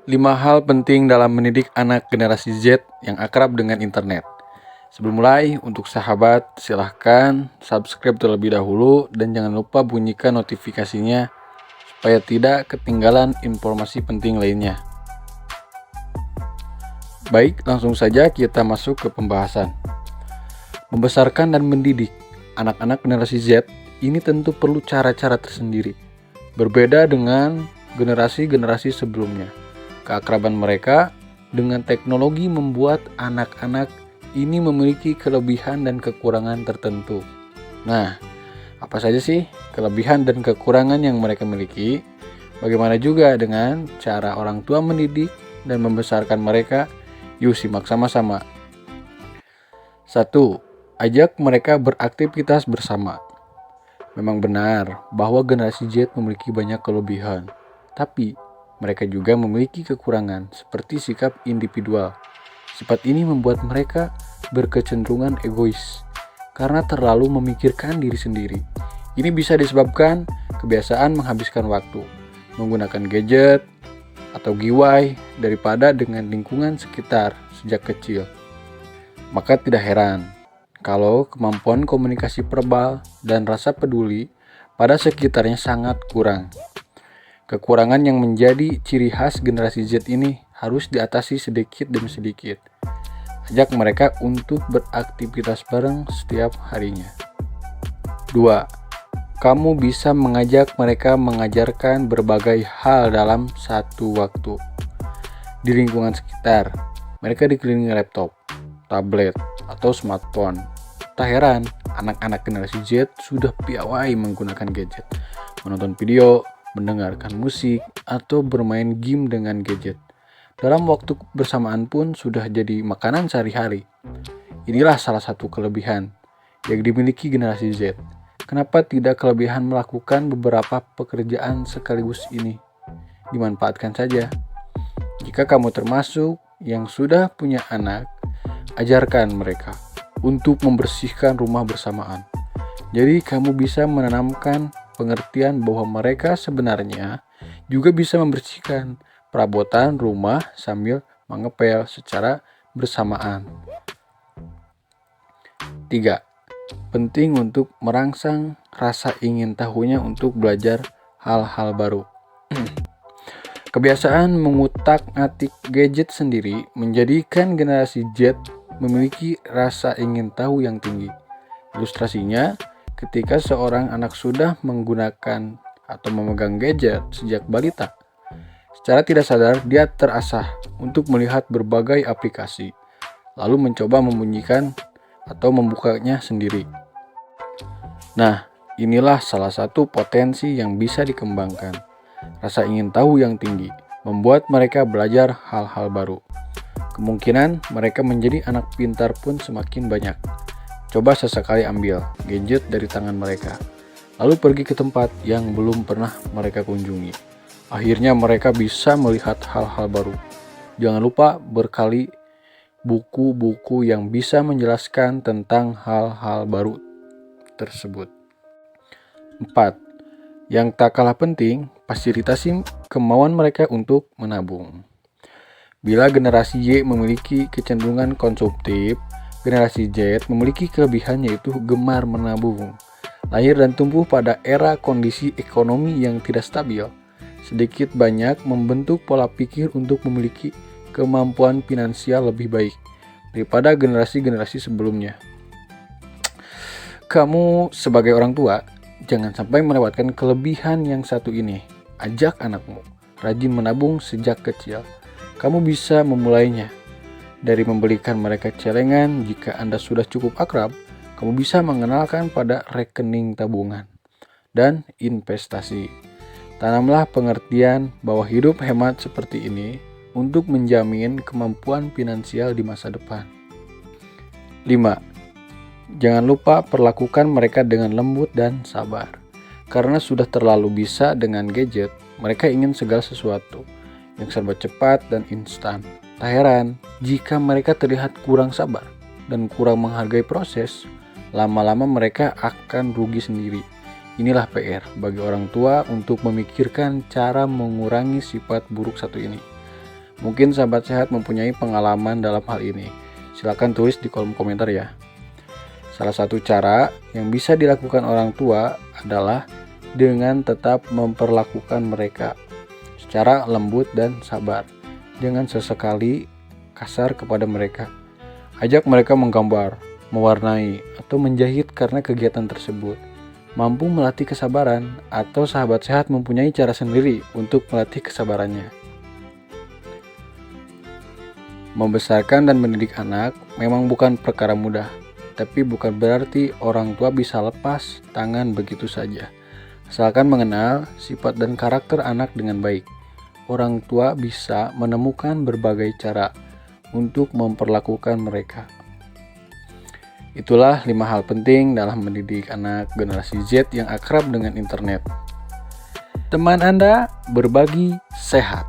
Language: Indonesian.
5 hal penting dalam mendidik anak generasi Z yang akrab dengan internet. Sebelum mulai, untuk sahabat silahkan subscribe terlebih dahulu dan jangan lupa bunyikan notifikasinya supaya tidak ketinggalan informasi penting lainnya. Baik, langsung saja kita masuk ke pembahasan. Membesarkan dan mendidik anak-anak generasi Z ini tentu perlu cara-cara tersendiri. Berbeda dengan generasi-generasi sebelumnya. Keakraban mereka dengan teknologi membuat anak-anak ini memiliki kelebihan dan kekurangan tertentu. Nah, apa saja sih kelebihan dan kekurangan yang mereka miliki? Bagaimana juga dengan cara orang tua mendidik dan membesarkan mereka? Yuk simak sama-sama. 1. Ajak mereka beraktivitas bersama. Memang benar bahwa generasi Z memiliki banyak kelebihan, tapi mereka juga memiliki kekurangan seperti sikap individual. Sifat ini membuat mereka berkecenderungan egois karena terlalu memikirkan diri sendiri. Ini bisa disebabkan kebiasaan menghabiskan waktu, menggunakan gadget atau gawai daripada dengan lingkungan sekitar sejak kecil. Maka tidak heran kalau kemampuan komunikasi verbal dan rasa peduli pada sekitarnya sangat kurang. Kekurangan yang menjadi ciri khas generasi Z ini harus diatasi sedikit demi sedikit. Ajak mereka untuk beraktivitas bareng setiap harinya. 2. Kamu bisa mengajak mereka mengajarkan berbagai hal dalam satu waktu. Di lingkungan sekitar, mereka dikelilingi laptop, tablet, atau smartphone. Tak heran, anak-anak generasi Z sudah piawai menggunakan gadget, menonton video, mendengarkan musik, atau bermain game dengan gadget. Dalam waktu bersamaan pun sudah jadi makanan sehari-hari. Inilah salah satu kelebihan yang dimiliki generasi Z. Kenapa tidak kelebihan melakukan beberapa pekerjaan sekaligus ini? Dimanfaatkan saja. Jika kamu termasuk yang sudah punya anak, ajarkan mereka untuk membersihkan rumah bersamaan. Jadi kamu bisa menanamkan pengertian bahwa mereka sebenarnya juga bisa membersihkan perabotan rumah sambil mengepel secara bersamaan. 3. Penting untuk merangsang rasa ingin tahunya untuk belajar hal-hal baru. Kebiasaan mengutak-atik gadget sendiri menjadikan generasi Z memiliki rasa ingin tahu yang tinggi. Ilustrasinya, ketika seorang anak sudah menggunakan atau memegang gadget sejak balita, secara tidak sadar dia terasah untuk melihat berbagai aplikasi, lalu mencoba membunyikan atau membukanya sendiri. Nah, inilah salah satu potensi yang bisa dikembangkan. Rasa ingin tahu yang tinggi membuat mereka belajar hal-hal baru. Kemungkinan mereka menjadi anak pintar pun semakin banyak. Coba sesekali ambil gadget dari tangan mereka, lalu pergi ke tempat yang belum pernah mereka kunjungi. Akhirnya mereka bisa melihat hal-hal baru. Jangan lupa berkali buku-buku yang bisa menjelaskan tentang hal-hal baru tersebut. 4. Yang tak kalah penting, fasilitasi kemauan mereka untuk menabung. Bila generasi Y memiliki kecenderungan konsumtif, generasi Z memiliki kelebihan yaitu gemar menabung. Lahir dan tumbuh pada era kondisi ekonomi yang tidak stabil, sedikit banyak membentuk pola pikir untuk memiliki kemampuan finansial lebih baik daripada generasi-generasi sebelumnya. Kamu sebagai orang tua, jangan sampai melewatkan kelebihan yang satu ini. Ajak anakmu rajin menabung sejak kecil. Kamu bisa memulainya dari membelikan mereka celengan. Jika Anda sudah cukup akrab, kamu bisa mengenalkan pada rekening tabungan dan investasi. Tanamlah pengertian bahwa hidup hemat seperti ini untuk menjamin kemampuan finansial di masa depan. 5. Jangan lupa perlakukan mereka dengan lembut dan sabar. Karena sudah terlalu bisa dengan gadget, mereka ingin segala sesuatu yang serba cepat dan instan. Tak heran jika mereka terlihat kurang sabar dan kurang menghargai proses, lama-lama mereka akan rugi sendiri. Inilah PR bagi orang tua untuk memikirkan cara mengurangi sifat buruk satu ini. Mungkin sahabat sehat mempunyai pengalaman dalam hal ini. Silakan tulis di kolom komentar ya. Salah satu cara yang bisa dilakukan orang tua adalah dengan tetap memperlakukan mereka secara lembut dan sabar. Jangan sesekali kasar kepada mereka. Ajak mereka menggambar, mewarnai, atau menjahit karena kegiatan tersebut mampu melatih kesabaran, atau sahabat sehat mempunyai cara sendiri untuk melatih kesabarannya. Membesarkan dan mendidik anak memang bukan perkara mudah, tapi bukan berarti orang tua bisa lepas tangan begitu saja. Asalkan mengenal sifat dan karakter anak dengan baik, orang tua bisa menemukan berbagai cara untuk memperlakukan mereka. Itulah 5 hal penting dalam mendidik anak generasi Z yang akrab dengan internet. Teman Anda berbagi sehat.